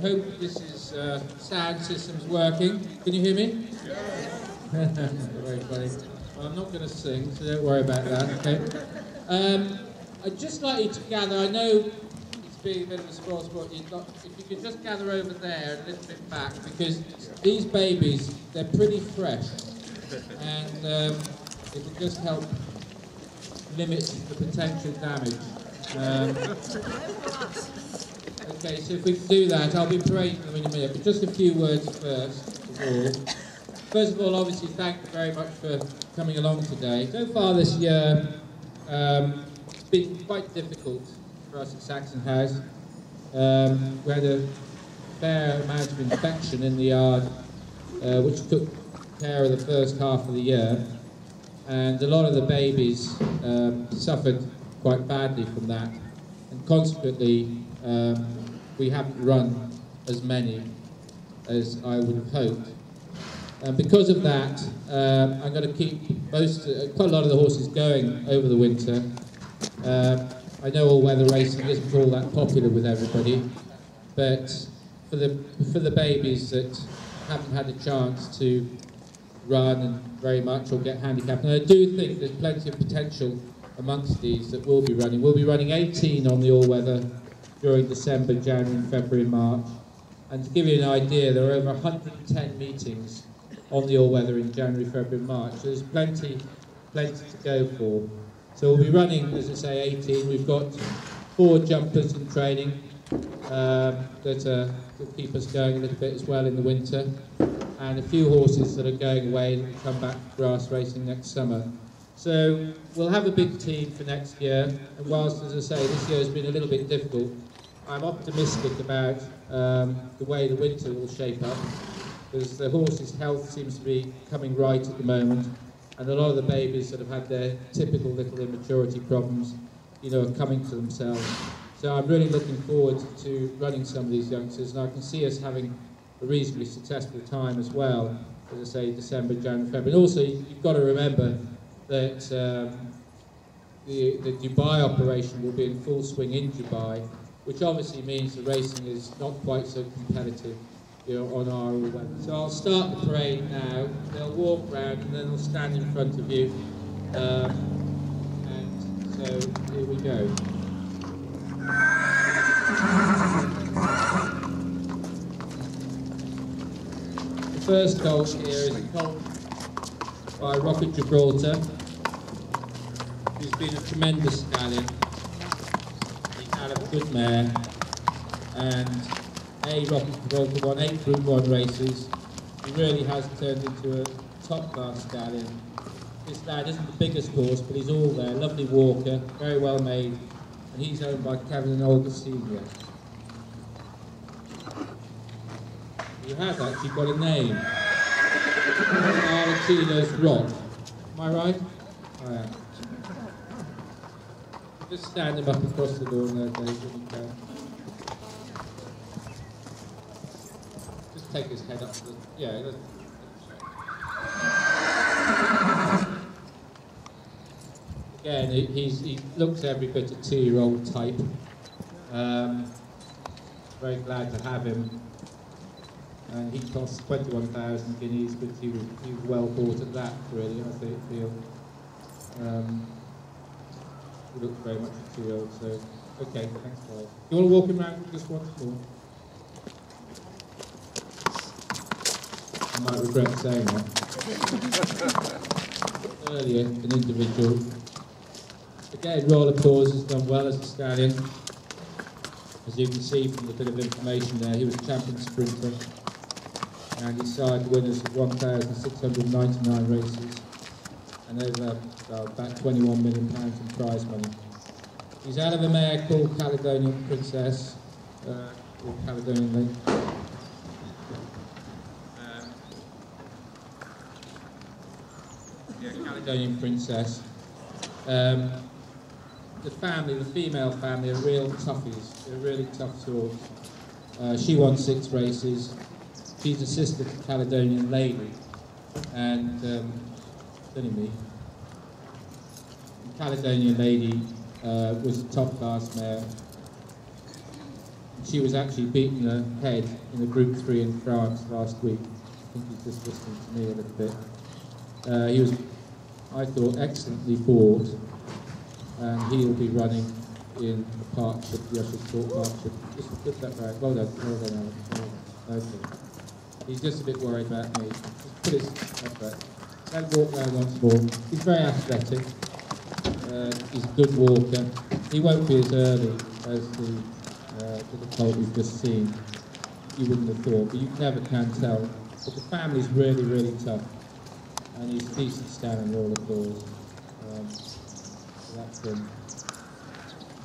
hope this is sound system's working. Can you hear me? Yeah. Very funny. Well, I'm not going to sing, so don't worry about that. Okay. I'd just like you to gather. I know it's being a bit of a spoil sport. If you could just gather over there a little bit back, because these babies, they're pretty fresh, and it will just help limit the potential damage. Okay, so if we can do that, I'll be parading them in a minute, but just a few words first of all. First of all, obviously, thank you very much for coming along today. So far this year, it's been quite difficult for us at Saxon House. We had a fair amount of infection in the yard, which took care of the first half of the year, and a lot of the babies suffered quite badly from that, and consequently, we haven't run as many as I would have hoped. And because of that, I'm going to keep quite a lot of the horses going over the winter. I know all-weather racing isn't all that popular with everybody, but for the babies that haven't had a chance to run and very much or get handicapped, and I do think there's plenty of potential amongst these that will be running. We'll be running 18 on the all-weather during December, January, February and March. And to give you an idea, there are over 110 meetings on the all-weather in January, February and March. So there's plenty to go for. So we'll be running, as I say, 18. We've got 4 jumpers in training that will keep us going a little bit as well in the winter. And a few horses that are going away that will come back to grass racing next summer. So we'll have a big team for next year, and whilst, as I say, this year has been a little bit difficult, I'm optimistic about the way the winter will shape up, because the horses' health seems to be coming right at the moment, and a lot of the babies that have had their typical little immaturity problems, you know, are coming to themselves. So I'm really looking forward to running some of these youngsters, and I can see us having a reasonably successful time as well, as I say, December, January, February. And also, you've got to remember that the Dubai operation will be in full swing in Dubai, which obviously means the racing is not quite so competitive, you know, on our all-weather. So I'll start the parade now. They'll walk round and then they'll stand in front of you. And so here we go. The first colt here is a colt by Rocket Gibraltar. He's been a tremendous stallion. He's had a good mare, and Rocket Gibraltar won 8 Group 1 races. He really has turned into a top-class stallion. This lad isn't the biggest horse, but he's all there. Lovely walker, very well made, and he's owned by Kevin and Olga Senior. He has actually got a name. Arlecchino's Rock. Am I right? I am. Just stand him up across the door there, Dave, if you can. Just take his head up to the... Yeah, again, he looks every bit a 2-year-old type. Very glad to have him. And he costs 21,000 guineas, but he was well bought at that, really, I feel. He looks very much a 2-year-old, so... Okay, thanks, Clive. You want to walk him around just once more? I might regret saying that. Earlier, an individual. Again, Royal Applause has done well as a stallion. As you can see from the bit of information there, he was champion sprinter. And he signed winners of 1,699 races. And over about £21 million in prize money. He's out of a mare called Caledonian Princess, or Caledonian Link. Caledonian Princess. The female family are real toughies. They're really tough sorts. She won 6 races. She's a sister to Caledonian Lady, and only me. Caledonian Lady was a top-class mare. she was actually beaten ahead in the Group 3 in France last week. I think he's just listening to me a little bit. He was, I thought, excellently bought, and he'll be running in the partnership, the Usher Sport partnership. Just put that back. Well done, Alex. Okay. He's just a bit worried about me. Just put his head back. Don't walk round once more. He's very athletic. He's a good walker. He won't be as early as the colt we've just seen. You wouldn't have thought, but you never can tell. But the family's really, really tough, and he's decent standing all applause. So that's him.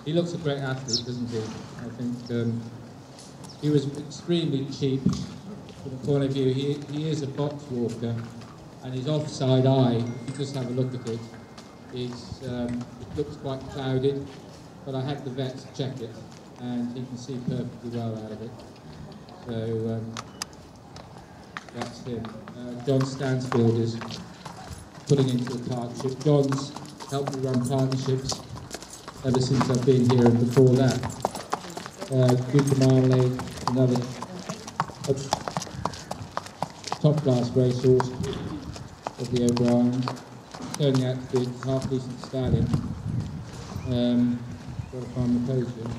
He looks a great athlete, doesn't he? I think he was extremely cheap from the point of view. He is a box walker, and his offside eye, if you just have a look at it, it looks quite clouded, but I had the vets check it, and he can see perfectly well out of it. So that's him. John Stansfield is putting into the partnership. John's helped me run partnerships ever since I've been here, and before that. Duke Marmalade, another top-class racehorse of the O'Briens, turning out to be a half-decent stallion. Got to find the pose here.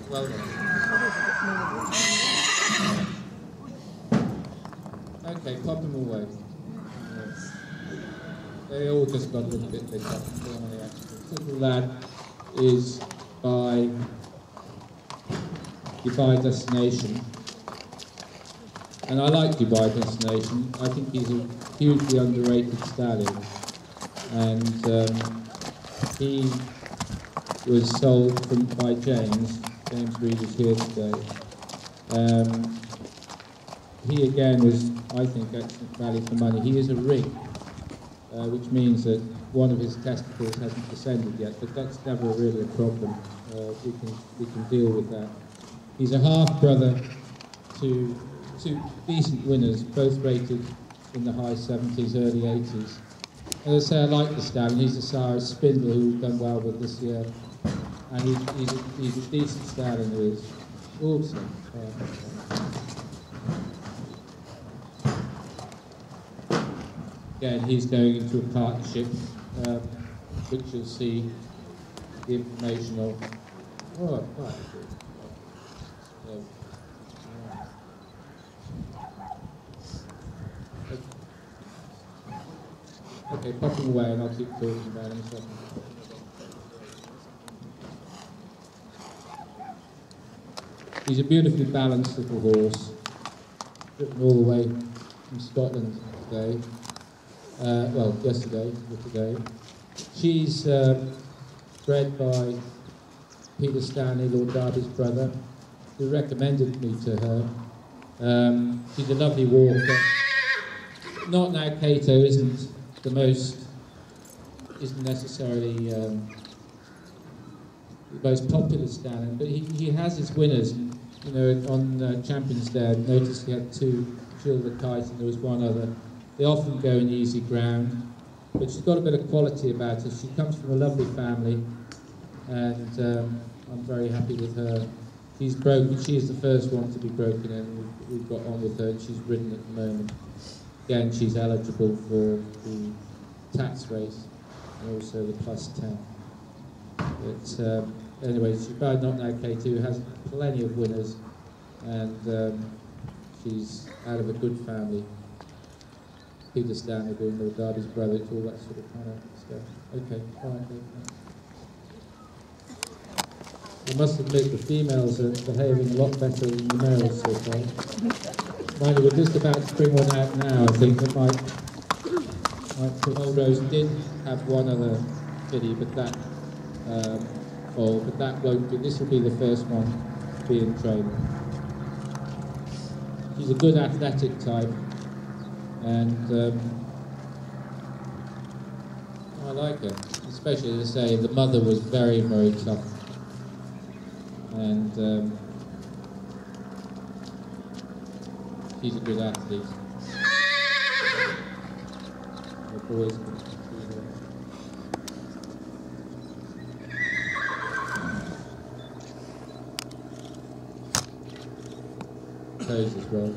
Well done. Okay, pop them away. They all just got a little bit bigger. This little lad is by Dubai Destination. And I like Dubai Destination. I think he's a hugely underrated stallion. And he was sold by James Reed is here today. He again was, I think, excellent value for money. He is a rig, which means that one of his testicles hasn't descended yet, but that's never really a problem. We can deal with that. He's a half-brother to two decent winners, both rated in the high 70s, early 80s. As I say, I like the stallion. He's a sire of Spindle, who we've done well with this year. And he's a decent stallion who is also. Again, he's going into a partnership, which you'll see the information of. Oh, quite good. Okay, pop him away and I'll keep talking about him in a second. He's a beautifully balanced little horse, driven all the way from Scotland today. Well, yesterday, or today. She's bred by Peter Stanley, Lord Derby's brother, who recommended me to her. She's a lovely walker. Not now, Cato isn't necessarily the most popular stallion, but he has his winners. You know, on Champions Day, I noticed he had two, Silver Kite, and there was one other. They often go in easy ground, but she's got a bit of quality about her. She comes from a lovely family, and I'm very happy with her. She's broken. She is the first one to be broken in. We've got on with her, and she's ridden at the moment. Again, she's eligible for the tax race and also the +10. But anyway, she's by Not Now K2, has plenty of winners, and she's out of a good family. Peter Stanley being Lord Derby's brother, it's all that sort of kind of stuff. Okay, fine. I must admit the females are behaving a lot better than the males so far. Mind you, we're just about to bring one out now. I think that might Old Rose did have one other filly, but that foal, but that won't be. This will be the first one being trained. She's a good athletic type, and I like her. Especially, as I say, the mother was very, very tough, and she's a good athlete. The boys can see her. Toes as well.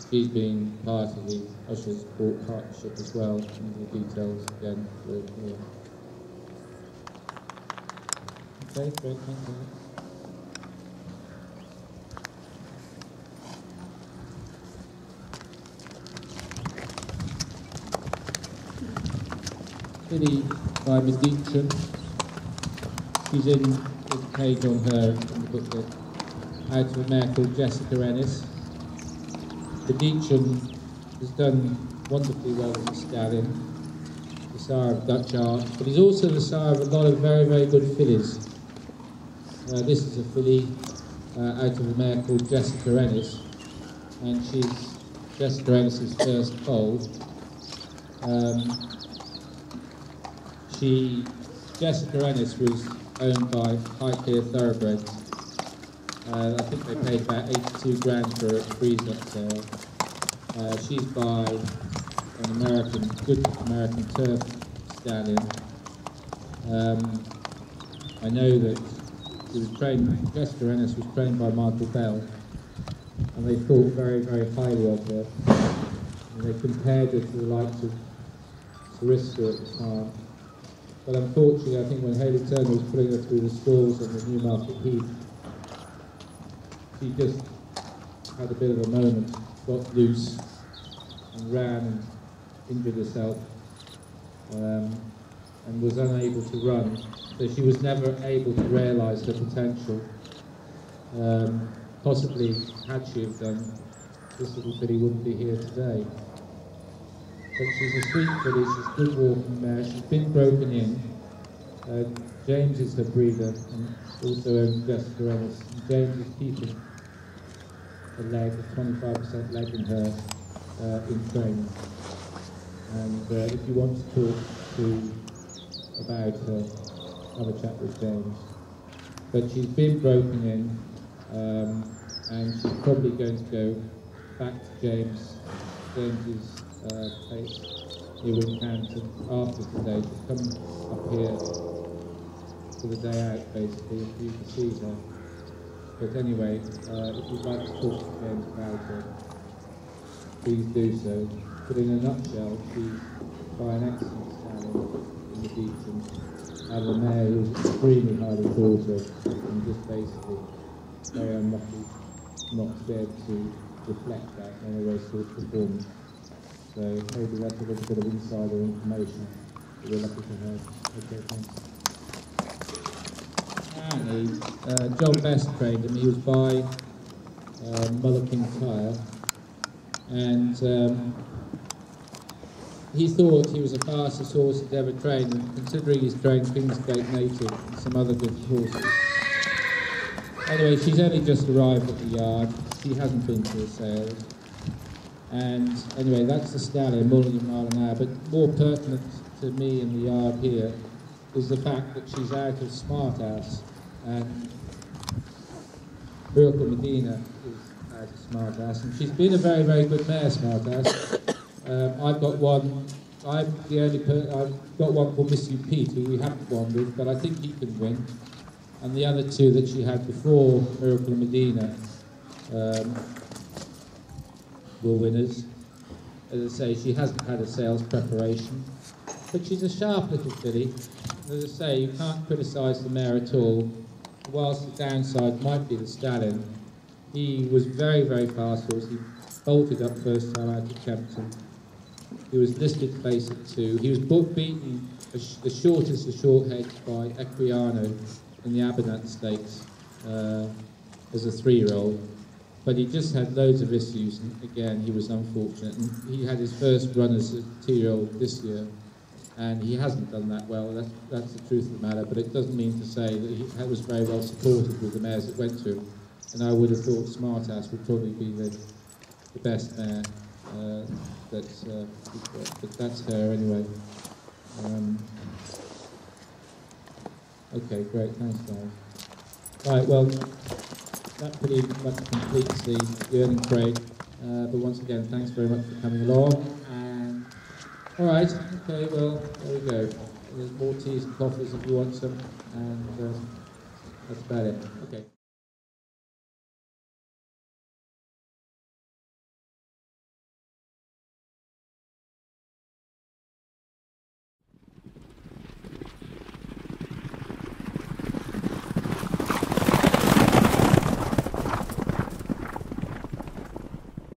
She's been part of the Usher Sport Partnership as well, and the details again are here. Okay, great, thank you. Filly by Medici. She's in the page on her in the booklet. Out of a mare called Jessica Ennis. Medici has done wonderfully well as a stallion, the sire of Dutch art, but he's also the sire of a lot of very, very good fillies. This is a filly out of a mare called Jessica Ennis, and she's Jessica Ennis's first foal. Jessica Ennis was owned by High Clear Thoroughbreds. I think they paid about 82 grand for a freeze-up sale. She's by an good American turf stallion. I know that Jessica Ennis was trained by Michael Bell, and they thought very, very highly of her. And they compared her to the likes of Sarissa at the time. But unfortunately, I think when Hayley Turner was putting her through the stalls on the Newmarket Heath, she just had a bit of a moment, got loose and ran and injured herself, and was unable to run. So she was never able to realise her potential. Possibly, had she have done, this little filly wouldn't be here today. But she's a sweet filly, she's a good walking mare, she's been broken in. James is her breeder, and also owns Jessica Ennis. James is keeping a leg, a 25% leg in her in training. And if you want to talk about her, have a chat with James. But she's been broken in, and she's probably going to go back to James's place here in Hampton after today. She'll come up here for the day out, basically, if you can see her. But anyway, if you'd like to talk to James about her, please do so. But in a nutshell, she's by an excellent stallion in the beach, and a mare who's extremely highly thought of, and just basically very unlucky not to be able to reflect that on a racehorse performance. So maybe that's a little bit of insider information that we're lucky to have. Okay, thanks. Apparently, John Best trained him. He was by Mullican Tyre, and he thought he was the fastest horse he'd ever trained, and considering he's trained Kingsgate Native and some other good horses. Anyway, she's only just arrived at the yard. She hasn't been to the sales. And anyway, that's the stallion, more than a mile an hour. But more pertinent to me in the yard here is the fact that she's out of Smart House, and Miracle Medina is out of Smart House, and she's been a very, very good mare, Smart House. I've got one. I'm the only I've got one called Miss You Pete, who we haven't won with, but I think he can win. And the other two that she had before Miracle Medina were winners. As I say, she hasn't had a sales preparation, but she's a sharp little filly. As I say, you can't criticise the mare at all. Whilst the downside might be the stallion, he was very, very fast horse. He bolted up first time out of Kempton. He was listed place at 2. He was beaten the shortest of short heads by Equiano in the Abernant Stakes. as a 3-year-old, but he just had loads of issues, and again, he was unfortunate. And he had his first run as a 2-year-old this year, and he hasn't done that well. That's the truth of the matter, but it doesn't mean to say that he was very well supported with the mares that went to him. And I would have thought Smart Ass would probably be the best mare. But that's her anyway. Okay, great, thanks guys. Right, well, that pretty much completes the Yearling parade. But once again, thanks very much for coming along. And all right, okay, well, there we go. There's more teas and coffees if you want some, and that's about it. Okay.